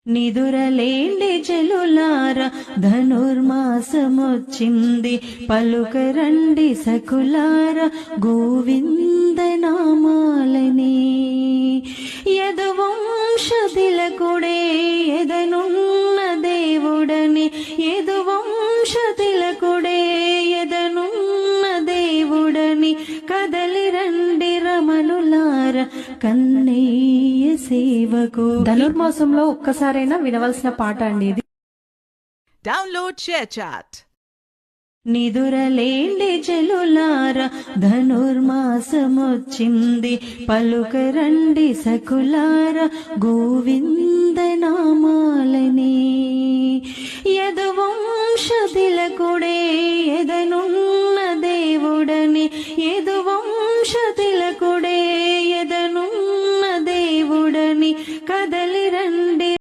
నిదురలేండి జలులార ధనుర్మాసమొచ్చింది, పలుకరండి సకులార గోవిందనామాలని. యదువంశతిలకుడే ఎదనున్న దేవుడని, యదువంశతిలకుడే ఎదనున్న దేవుడని, కదలిరండి రమణులార కన్నయ్య సేవకు. ధనుర్మాసంలో ఒక్కసారైనా వినవలసిన పాట అండి ఇది. Download ShareChat. నిదురలేండి జలులార ధనుర్మాసమొచ్చింది, పలుకరండి సకులార గోవిందనా